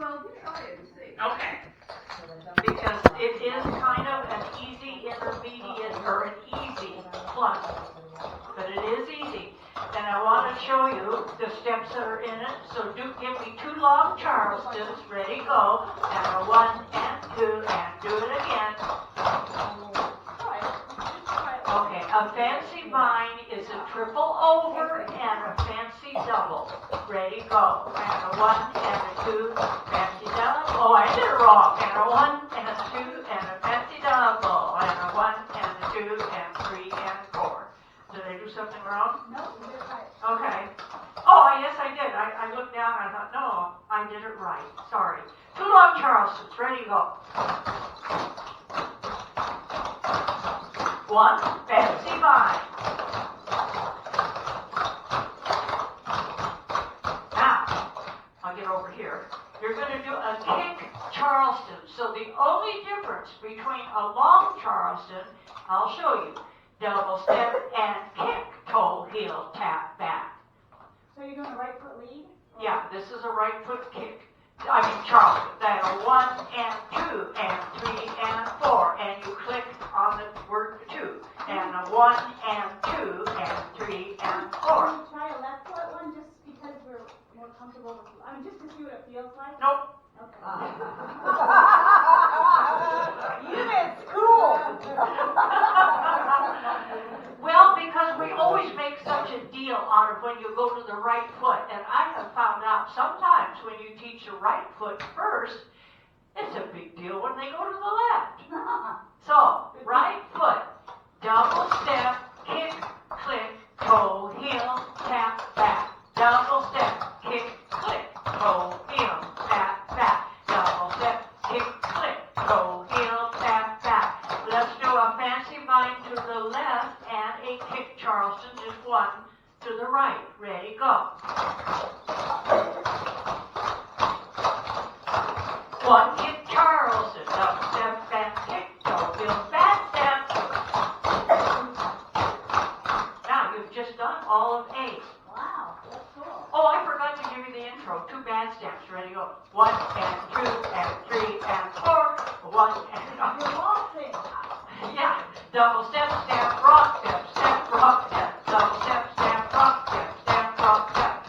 Well, you try it and see. Okay. Because it is kind of an easy intermediate or an easy plus. But it is easy. And I want to show you the steps that are in it. So do give me 2 long Charlestons. Ready, go. And a 1 and 2 and do it again. Okay, a fancy vine is a triple over and a fancy double. Ready, go. And a 1 and a 2, fancy double. Oh, I did it wrong. And a 1 and a 2 and a fancy double. And a 1 and a 2 and 3 and 4. Did I do something wrong? No, you did it right. Okay. Oh, yes, I did. I looked down and I thought, no, I did it right. Sorry. 2 long Charlestons. Ready, go. 1, fancy vine. Now, I'll get over here. You're going to do a kick Charleston. So the only difference between a long Charleston, I'll show you, double step and kick, toe, heel, tap, back. So you're doing a right foot lead? Yeah, this is a right foot kick. I mean Charleston. Then a 1 and 2 and 3 and 4. And you click on the word 2. And a 1 and 2 and 3 and 4. Can you try a left foot one just because we're more comfortable with, I mean, just to see what it feels like? Nope. Okay. You did school. Well, because we always make such a deal out of when you go to the right foot. And I have found out sometimes when you teach the right foot first, it's a big deal when they go to the left. So, right foot, double step, kick, click, toe, heel, tap, back. Double step, kick, click, toe, heel, tap, back. Double step, kick, click, toe, heel, tap, back. Let's do a fancy vine to the left and a kick Charleston, just 1 to the right. Ready, go. 1 kick Charleston, double step and kick, toe, heel, back step. Now you've just done all of 8. Wow, that's cool. Oh, I forgot to give you the intro. 2 bad steps. Ready, go. 1 and 2 and 3 and 4. 1 and You're waltzing. yeah. Double step, step, rock step, step, rock step. Double step, step, rock step, step, rock step.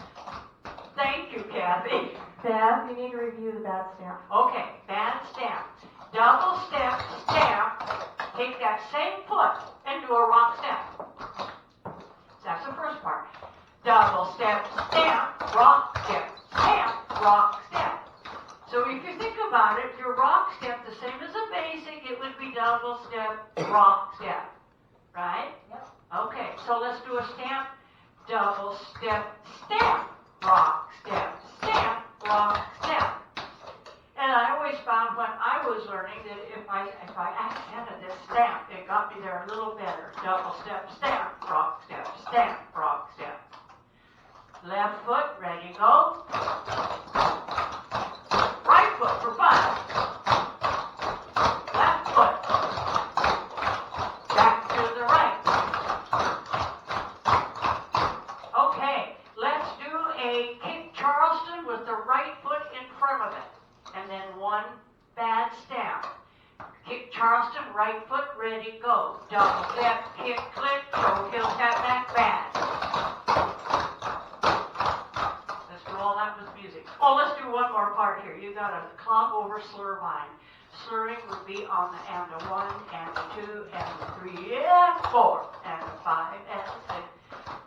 Thank you, Kathy. Dad, you need to review the bad stamp. Okay, bad stamp. Double step, stamp. Take that same foot and do a rock step. That's the first part. Double step, stamp, rock step, stamp, rock step. So if you think about it, your rock step, the same as a basic, it would be double step, rock step. Right? Yep. Okay, so let's do a stamp. Double step, stamp, rock step, stamp, rock step. And I always found when I was learning that if I accented this stamp, it got me there a little better. Double step, stamp, rock step, stamp, rock step. Left foot, ready, go. Right foot for fun. Left foot. Back to the right. Okay, let's do a kick Charleston with the right foot in front of it. And then 1 bad stamp. Kick Charleston, right foot, ready, go. Double step, kick, click, toe, heel, tap, back, bad. Let's do all that with music. Oh, let's do one more part here. You got a clog over slur vine. Slurring would be on the and a 1 and a 2 and a 3 and 4 and a 5 and a 6.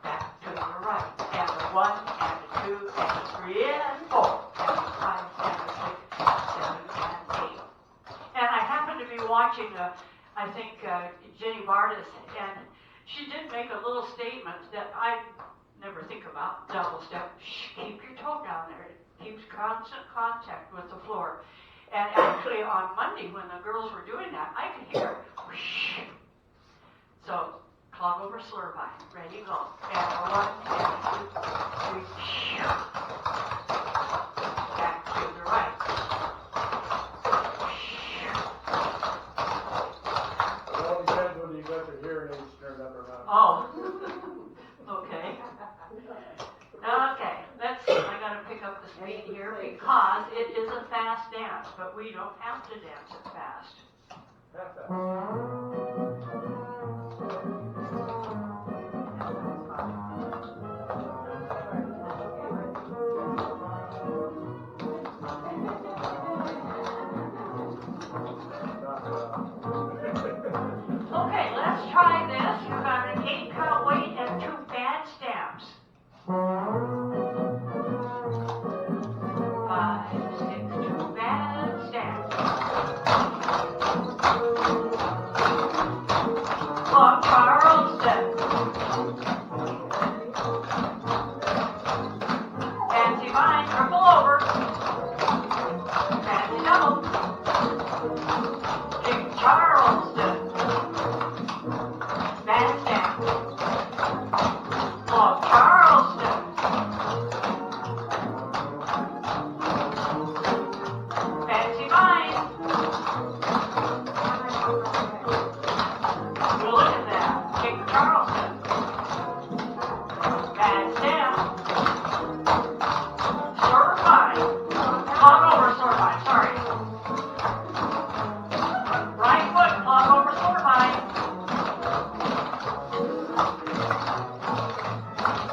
Back to the right. And a 1 and a 2 and a 3 and 4 and a 5 and a 6, 7 and 8. And I happened to be watching, I think, Jenny Bardis, and she did make a little statement that I never think about. Double step. Shh, keep your toe down there. It keeps constant contact with the floor. And actually on Monday when the girls were doing that, I could hear whoosh. So, clog over slur vine. Ready, go. And a 1 and a 2, 3. Back to the right. It all depends whether you got your hearing aids turned up or not. Oh. Okay. Okay, I gotta pick up the speed here because because it is a fast dance, but we don't have to dance it fast. Half that. Okay, let's try this. You got an 8-count weight and 2 bad stamps. 5, 6, 2 bad stamps. Long Charleston. Fancy vine, triple over. Fancy double. King Charleston. Bad stamp. Long Charleston. Fancy vine. Well, look at that. King Charleston. Bad stamp. Certified. Clog over certified. Sorry. Right foot, clog over certified.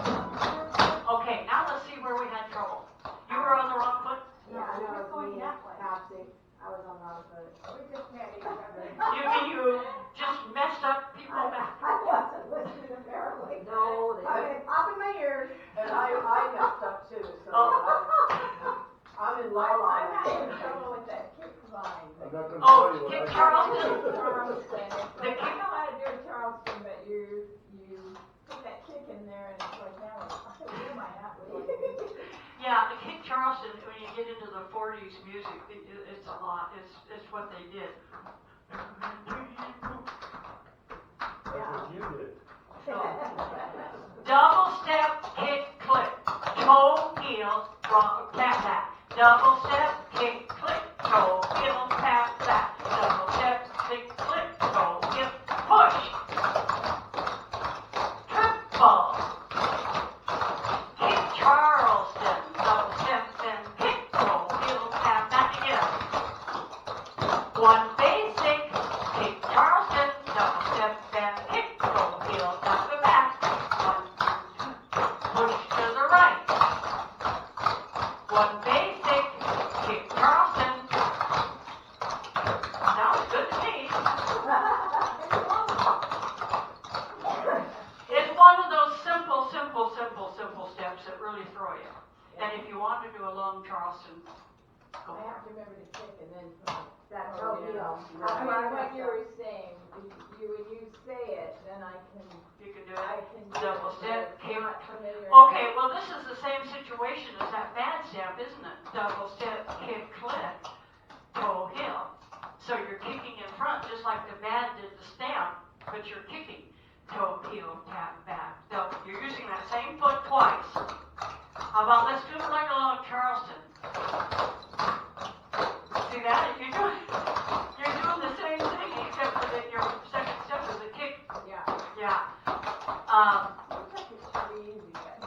Okay, now let's see where we had trouble. You were on the wrong foot? Yeah, I know, We're it's going me, that way. Topsy. I was on the wrong foot. You mean you just messed up people back? I wasn't listening apparently. No, they didn't. Popping my ears. And I messed up too, so I'm in la la. I'm having trouble with that kick line. I'm not gonna Oh, tell you what King I got. Charleston. Charleston. The I know how to do a Charleston, but you put that kick in there and it's like, now, who am I not with? Yeah, the King Charleston, when you get into the 40s music, it's a lot. It's what they did. That's what you did. Double step, kick, click. Toe, heel, wrong, tap, tap. Double step, kick, click. Toe, heel, tap, tap. Double step, kick, click. Toe, heel, push. Triple. King Charleston. Double step, then kick. Toe, heel, tap, back again. One basic. King Charleston. Double step, then kick. Toe, heel, tap the back. 1, 2, push to the right. One basic, kick Charleston. Sounds good to me. It's one of those simple steps that really throw you. And if you want to do a long Charleston, go I for have it. to remember to kick and then. That's Oh, no yeah. deal. I mean, what you were saying, when you say it, then I can You can do I it. can Double step, kick. not familiar. Okay, well this is the same situation as that bad stamp, isn't it? Double step, kick, click, toe, heel. So you're kicking in front just like the bad did the stamp, but you're kicking. Toe, heel, tap, back. Double. You're using that same foot twice. How about let's do it like a long Charleston. See that? You're doing the same thing except for that your second step is a kick. Yeah. Yeah. Looks like it's pretty easy, but.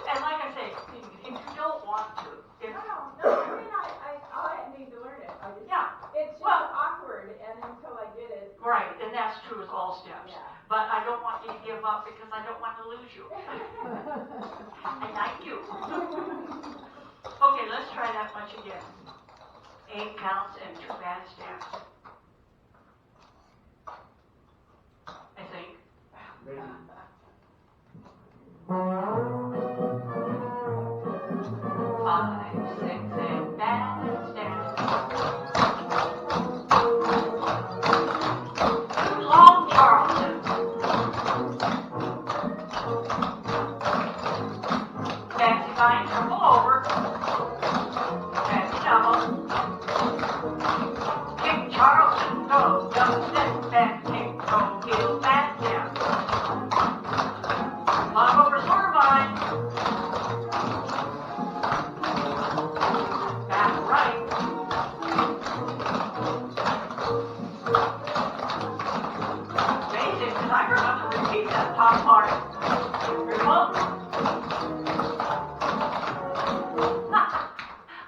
And like I say, if you don't want to, if, No, I mean, I need to learn it. I just, yeah, it's just Well- awkward, and until I get it. right, and that's true with all steps. Yeah. But I don't want you to give up because I don't want to lose you. I like you. Okay, let's try that much again. 8 counts and 2 bad stamps. I think. Maybe. 5, 6, and bad stamps. Long Charleston. Fancy vine, triple over. Fancy double. King Charleston, go. Double step, back, kick, go, heel, back, down. Clog over sort vine.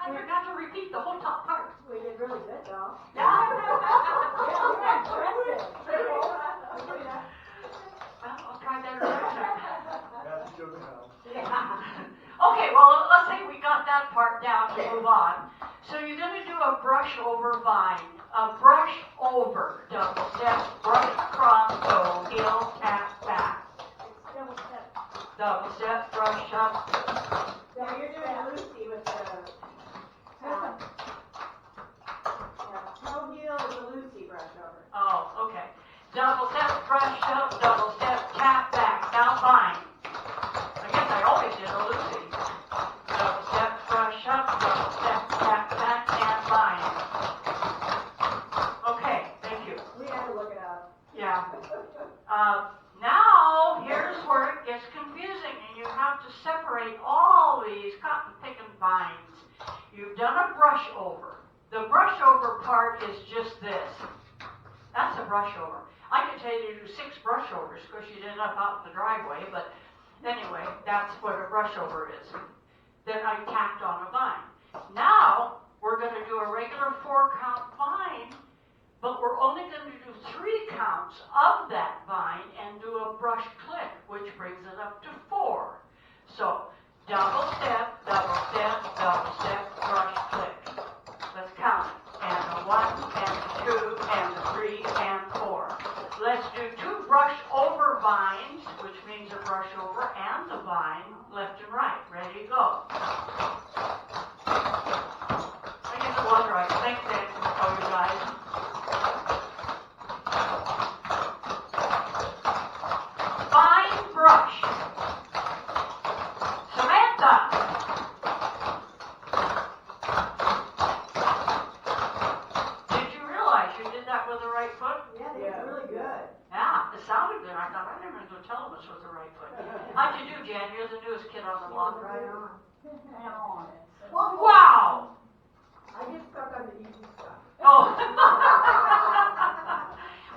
I forgot to repeat the whole top part. We did really good, though. Yeah. Well, I'll try better next time. That's a joke now. Okay, well, let's say we got that part down to move on. So you're going to do a brush over vine. A brush over. Double step, brush across, go, heel, tap, back. Double step. Double step, brush up. Now you're doing Lucy with the, yeah, toe heel is a Lucy brush over. Oh, okay. Double step, brush up, double step, tap, back. Now vine. I guess I always did a Lucy. Double step, brush up, double step, tap, back, and vine. Okay, thank you. We had to look it up. Yeah. Now, here's where it gets confusing, and you have to separate all these cotton picking vines. You've done a brush over. The brush over part is just this. That's a brush over. I could tell you to do 6 brush overs because you'd end up out in the driveway, but anyway, that's what a brush over is. Then I tacked on a vine. Now, we're going to do a regular 4-count vine, but we're only going to do 3 counts of that vine and do a brush click, which brings it up to 4. So, double step, brush click. Let's count it. And a 1, and a 2, and a 3, and 4. Let's do 2 brush over vines, which means a brush over and a vine, left and right. Ready, go. I guess it was right. Thanks, Dan. Oh, you guys. Vine brush. Samantha. Did you realize you did that with the right foot? Yeah, they did really good. Yeah, it sounded good. I thought, I'm never going to tell them this was the right foot. How'd you do, Jan? You're the newest kid on the block. Right on. Hang on it. Wow! I get stuck on the easy stuff. Oh.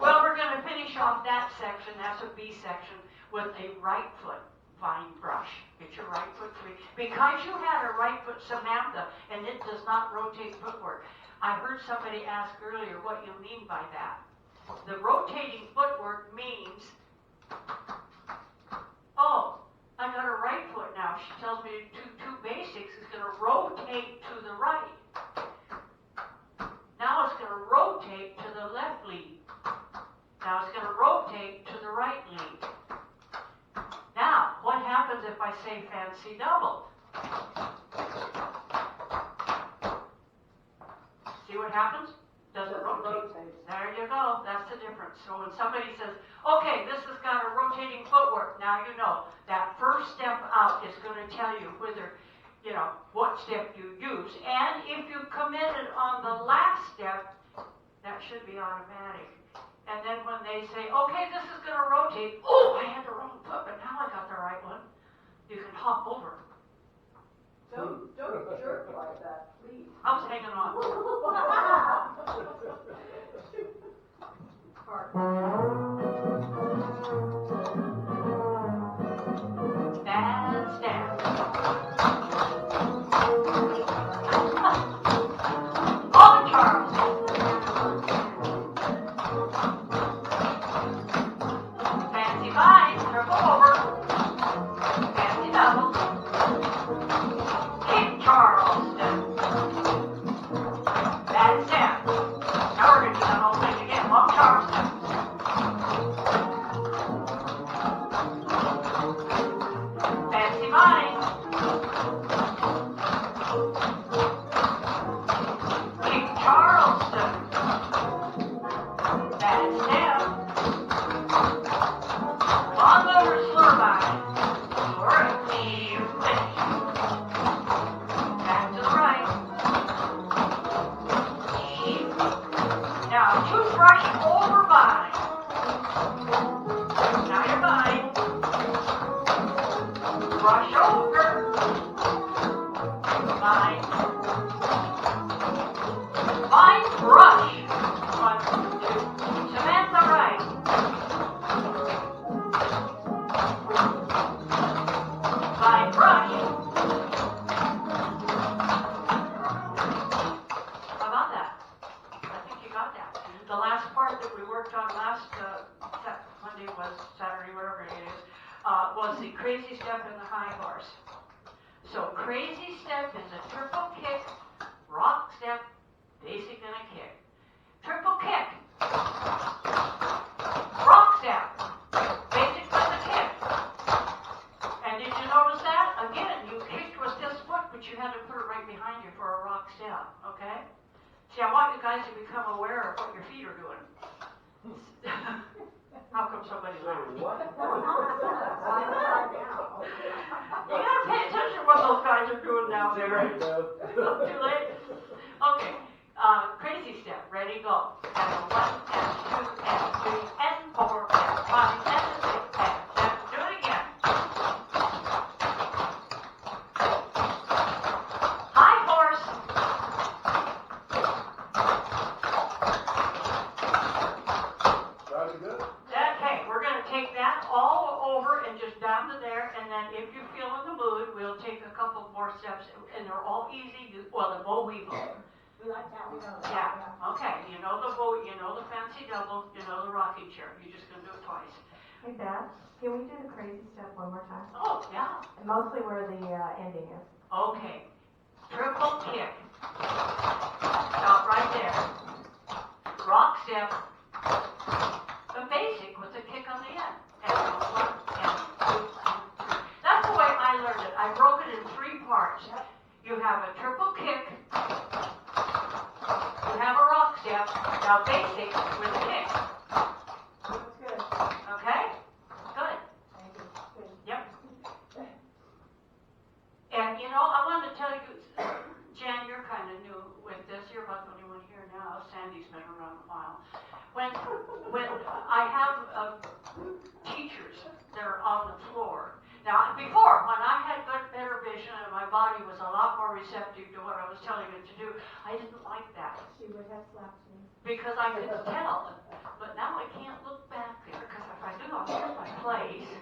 Well, we're going to finish off that section, that's a B section, with a right foot vine brush. Get your right foot free. Because you had a right foot, Samantha, and it does not rotate footwork. I heard somebody ask earlier what you mean by that. The rotating footwork means, oh, I got a right foot now. She tells me to do 2 basics. It's going to rotate to the right. Now it's going to rotate to the left lead. Now it's going to rotate to the right lead. Now, what happens if I say fancy double? See what happens? Doesn't rotate. There you go. That's the difference. So when somebody says, okay, this has got a rotating footwork, now you know that first step out is going to tell you whether, you know, what step you use. And if you committed on the last step, that should be automatic. And then when they say, okay, this is going to rotate, oh, I had the wrong foot, but now I got the right one, you can hop over. Don't jerk like that, please. I was hanging on. Bad step. Oh, Charles. Fancy vine, triple over. Fancy double. Kick Charleston. Bad step. Now we're going to do that whole thing again. Walk Charleston. Fancy vine. Kick Charleston. Bad step. Long over slur vine. Slur it. Finish. Back to the right. Now, 2 brush over vine. Now you're vine. Brush over. Vine. Vine brush. 1, 2. Samantha right. Vine brush. step and the high horse. So crazy step is a triple kick, rock step, basic and a kick. Triple kick, rock step, basic with a kick. And did you notice that? Again, you kicked with this foot, but you had to put it right behind you for a rock step, okay? See, I want you guys to become aware of what your feet are doing. How come somebody laughs? What? You gotta pay attention to what those guys are doing down there. Too late? Okay. Crazy step. Ready, go. And 1, and 2, and 3, and 4, and 5, and 6, and 7. Do it again. High horse. Sounded good? Okay, we're going to take that all over and just down to there, and then if you feel in the mood, we'll take a couple more steps, and they're all easy. Well, the bow weevil. We like that, we know that. Yeah, okay, you know the bow, you know the fancy double, you know the rocking chair. You're just going to do it twice. Hey Beth, can we do the crazy step one more time? Oh, yeah. And mostly where the ending is. Okay. Triple kick. Stop right there. Rock step. The basic with the kick on the end. And 1, and 2, and 3. That's the way I learned it. I broke it in 3 parts. You have a triple kick. You have a rock step. Now basic with a kick. That's good. Okay? Good. Thank you. Good. Yep. And you know, I wanted to tell you, Jan, you're kind of new with this. You're about the only one here now. Sandy's been around a while. When I have teachers that are on the floor. Now, before, when I had better vision and my body was a lot more receptive to what I was telling it to do, I didn't like that. She would have slapped me. Because I could tell. But now I can't look back there, because if I do, I'll lose my place.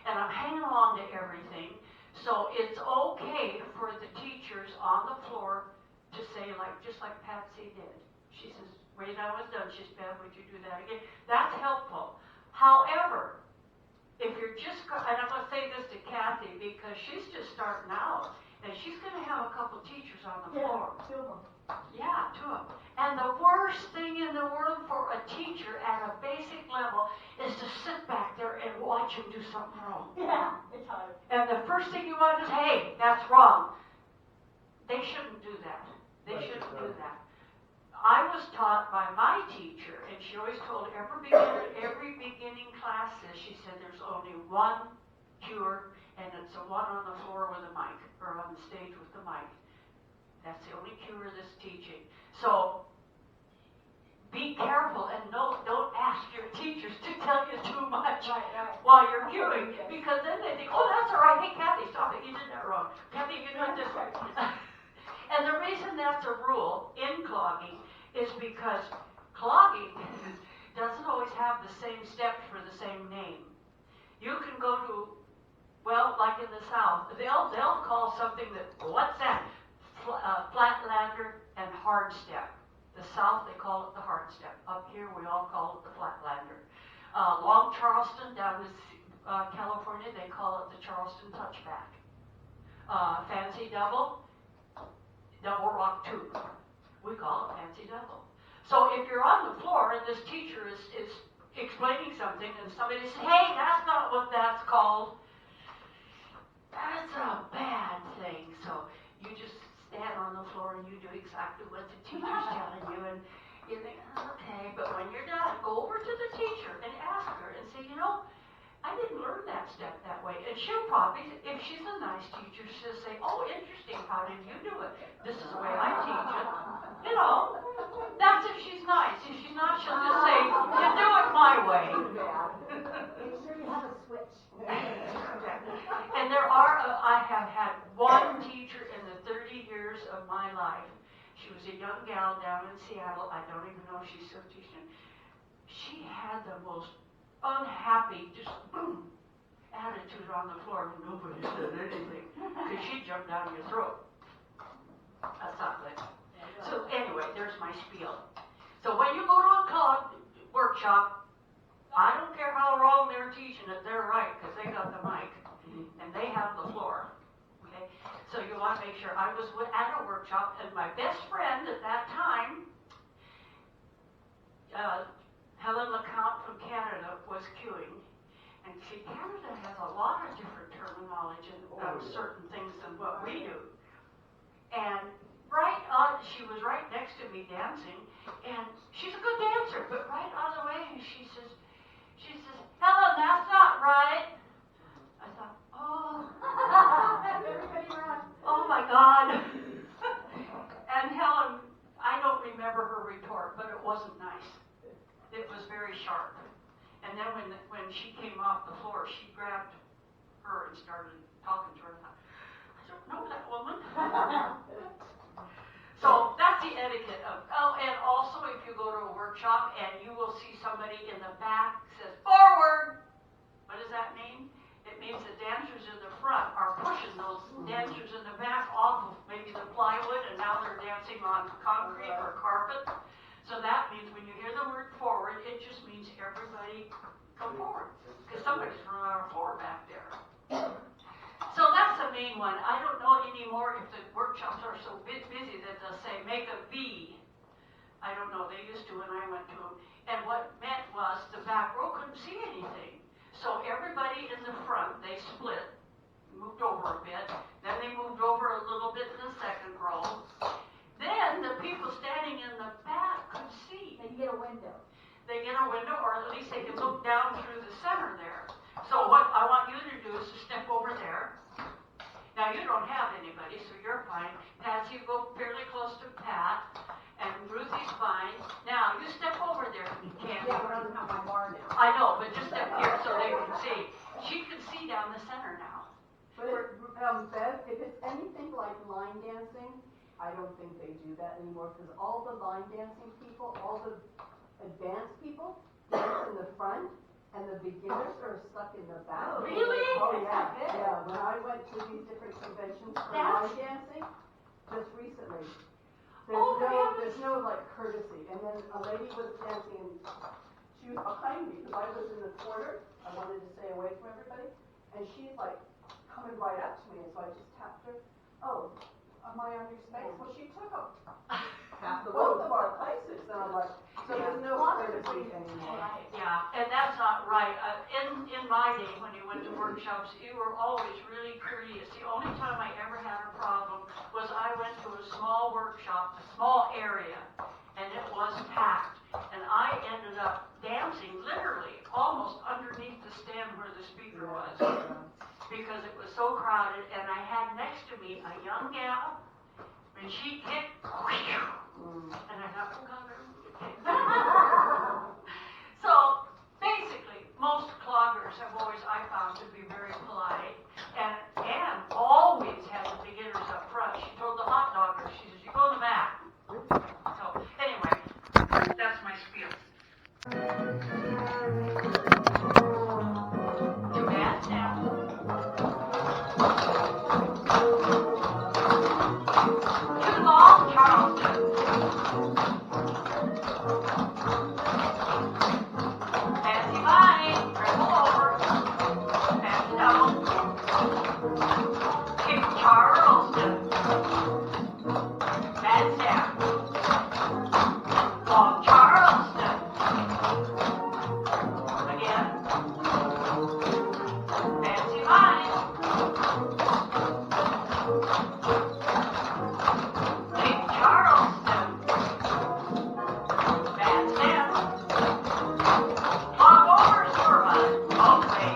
And I'm hanging on to everything. So it's okay for the teachers on the floor to say, just like Patsy did. She says, when I was done, she said, Bev, would you do that again? That's helpful. However, if you're just, and I'm going to say this to Kathy, because she's just starting out, and she's going to have a couple teachers on the floor. Yeah, 2 of them. Yeah, 2 of them. And the worst thing in the world for a teacher at a basic level is to sit back there and watch him do something wrong. Yeah, it's hard. And the first thing you want to say, hey, that's wrong. They shouldn't do that. They shouldn't do that. I was taught by my teacher, and she always told every beginning class this, she said there's only one cure, and it's the one on the floor with a mic, or on the stage with the mic. That's the only cure of this teaching. So, be careful and don't ask your teachers to tell you too much while you're cueing, because then they think, oh, that's all right. Hey, Kathy, stop it. You did that wrong. Kathy, you did this right. And the reason that's a rule in clogging is because clogging doesn't always have the same steps for the same name. You can go to, well, like in the South, they'll call something that, what's that? Flatlander and hard step. The South, they call it the hard step. Up here, we all call it the flatlander. Long Charleston, down in California, they call it the Charleston touchback. Fancy double rock tube. We call it fancy double. So if you're on the floor and this teacher is explaining something and somebody says, hey, that's not what that's called, that's a bad thing. So you just stand on the floor and you do exactly what the teacher's telling you, and you think, okay, but when you're done, go over to the teacher and ask her and say, you know, I didn't learn that step that way. And she'll probably, if she's a nice teacher, she'll say, oh, interesting, how did you do it? This is the way I teach it. You know, that's if she's nice. If she's not, she'll just say, you do it my way. Make sure you have a switch. And there are, I have had one teacher in the 30 years of my life. She was a young gal down in Seattle. I don't even know if she's still teaching. She had the most unhappy, just boom, attitude on the floor. Nobody said anything because she jumped down your throat. That's not good. So anyway, there's my spiel. So when you go to a clog workshop, I don't care how wrong they're teaching it, they're right because they got the mic. And and they have the floor. Okay, so you want to make sure. I was at a workshop, and my best friend at that time, Helen LeCount from Canada, was queuing. And see, Canada has a lot of different terminology and certain things than what we do. And she was right next to me dancing, and she's a good dancer, but right on the way, she says, Helen, that's not right. I thought, oh. Everybody run. Oh my God. And Helen, I don't remember her retort, but it wasn't nice. It was very sharp. And then when she came off the floor, she grabbed her and started talking to her. I don't know that woman. So that's the etiquette of, and also if you go to a workshop and you will see somebody in the back says, forward. What does that mean? It means the dancers in the front are pushing those dancers in the back off of maybe the plywood, and now they're dancing on concrete or carpet. So that means when you hear the word forward, it just means everybody come forward, because somebody's running on a floor back there. So that's the main one. I don't know anymore if the workshops are so busy that they'll say, make a V. I don't know. They used to when I went to them. And what meant was the back row couldn't see anything. So everybody in the front, they split, moved over a bit. Then they moved over a little bit in the second row. Then the people standing in the back could see. And you get a window. They get a window, or at least they can look down through the center there. So what I want you to do is to step over there. Now you don't have anybody, so you're fine. Patsy, you go fairly close to Pat, and Ruthie's fine. Now you step over there if you can. Yeah, but I don't have my bar now. I know, but just step here so they can see. She can see down the center now. But Bev, if it's anything like line dancing, I don't think they do that anymore, because all the line dancing people, all the advanced people, dance in the front, and the beginners are stuck in the back. Really? Oh yeah, yeah. When I went to these different conventions for line dancing, just recently, there's no like courtesy. And then a lady was dancing, and she was behind me because I was in the corner. I wanted to stay away from everybody, and she's like coming right up to me, and so I just tapped her. Oh, am I on your space? Well, she took up both of our places, and I'm like, so there's no courtesy anymore. Yeah, and that's not right. In my day, when you went to workshops, you were always really courteous. The only time I ever had a problem was I went to a small workshop, a small area, and it was packed. And I ended up dancing literally almost underneath the stand where the speaker was, because it was so crowded. And I had next to me a young gal, and she kicked, and I thought, oh God, so basically, most cloggers have always, I found, to be very polite, and always had the beginners up front. She told the hot doggers, she says, you go in the back. So anyway, that's my spiel. Too bad now. Too long, Charleston. Fancy mine, dribble over, pass down, kick Charleston, bad down, long Charleston, again, fancy mine, kick Charleston, bad down. Walk over, Swerve. Okay.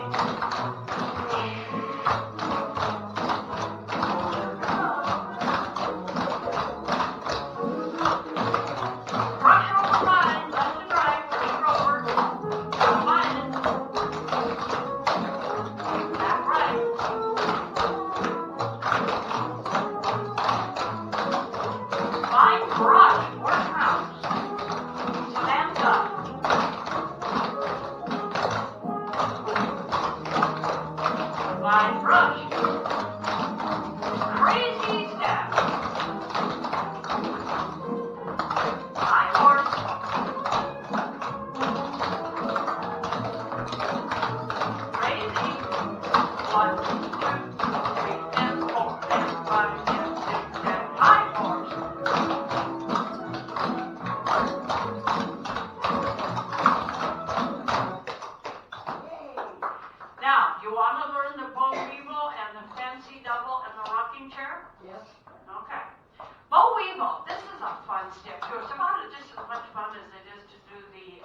to. It's about just as much fun as it is to do the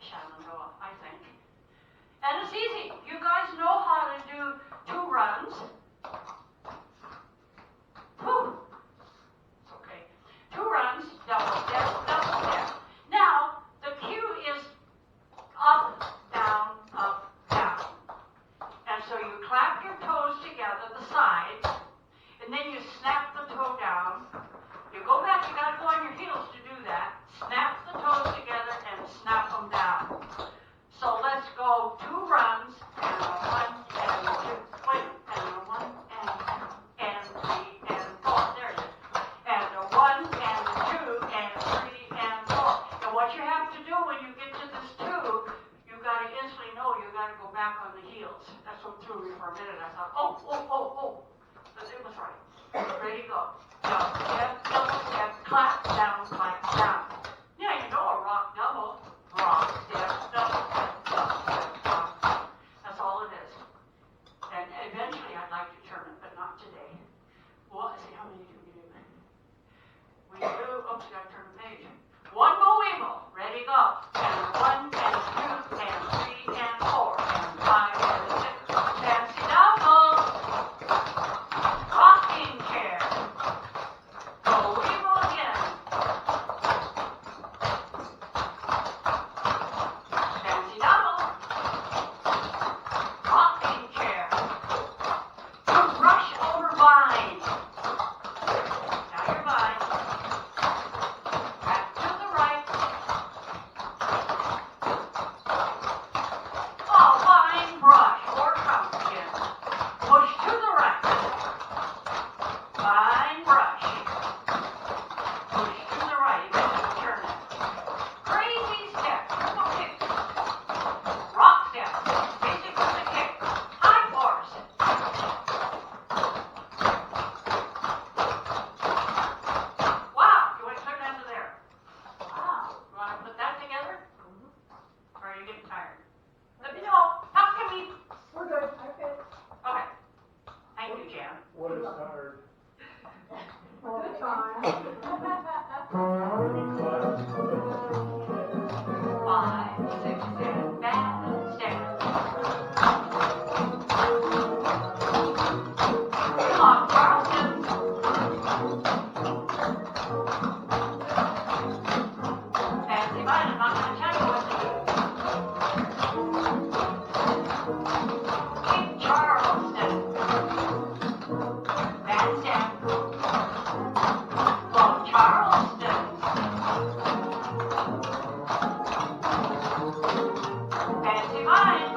Shenandoah, I think. And it's easy. You guys know how to do 2 runs. Whew. It's okay. 2 runs, double step, double step. Now, the cue is up, down, up, down. And so you clap your toes together, the sides, and then you snap the toe down. You go back, you gotta go on your heels to do that. Snap the toes together and snap them down. So let's go 2 runs, and a 1, and a 2, wait, and a 1, and 3, and 4. There it is. And a 1, and a 2, and 3, and 4. And what you have to do when you get to this 2, you gotta instantly know you gotta go back on the heels. That's what threw me for a minute. I thought, oh. But it was right. Ready, go. Double step, clap, down, clap, down. Yeah, you know a rock double. Rock, step, double step, rock. That's all it is. And eventually I'd like to turn it, but not today. Well, let's see, how many do we do? We do, oops, gotta turn the page. 1 go wiggle. Ready, go. And 1, and 2, and 3, and 4, and 5, and 6. Fancy double. Rocking chair. Go wiggle again. Fancy double. Rocking chair. Brush over vine. Now you're vine. Back to the right. Oh, vine brush or pumpkin. Push to the right. Vine brush. Push to the right. Eventually turn it. Crazy step. Triple kick. Rock step. Basic with the kick. High horse. Wow. You want to turn that to there? Wow. You want to put that together? Or are you getting tired? Let me know. How can we? We're good, okay. Okay. Thank you, Jan. What is tired? Good time. 5, 6, 7, back, step. Come on, Charleston. Fancy mine, I'm not going to tell you what to do. Keep Charleston. Back step. Go Charleston. Fancy mine.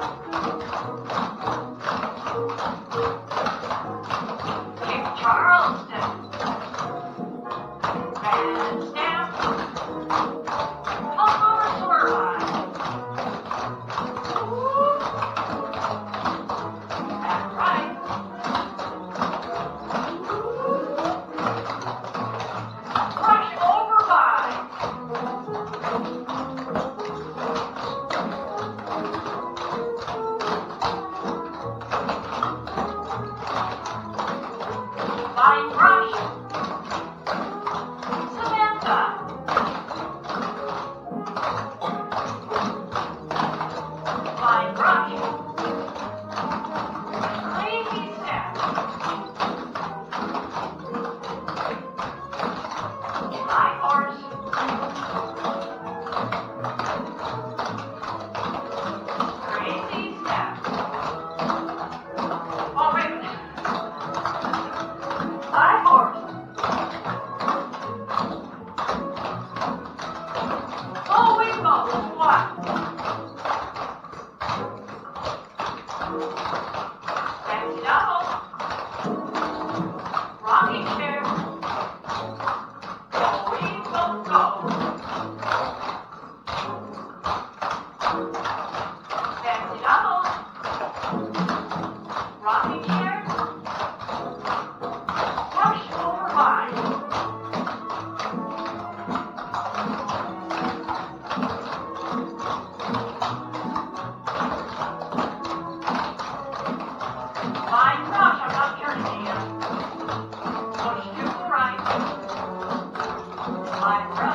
Keep Charleston. Band stamp. Come over sore line. That's right. Brush over vine. Vine brush. Samantha. Vine brush. Crazy step. High horse. Crazy step. Oh, wait a minute. High horse. Oh, wiggle. What? Fancy double. Rocking chair. Go, wiggle, go. Fancy double. Rocking chair. Brush over vine. Vine brush, I'm not turning it yet. Push to the right. Vine brush.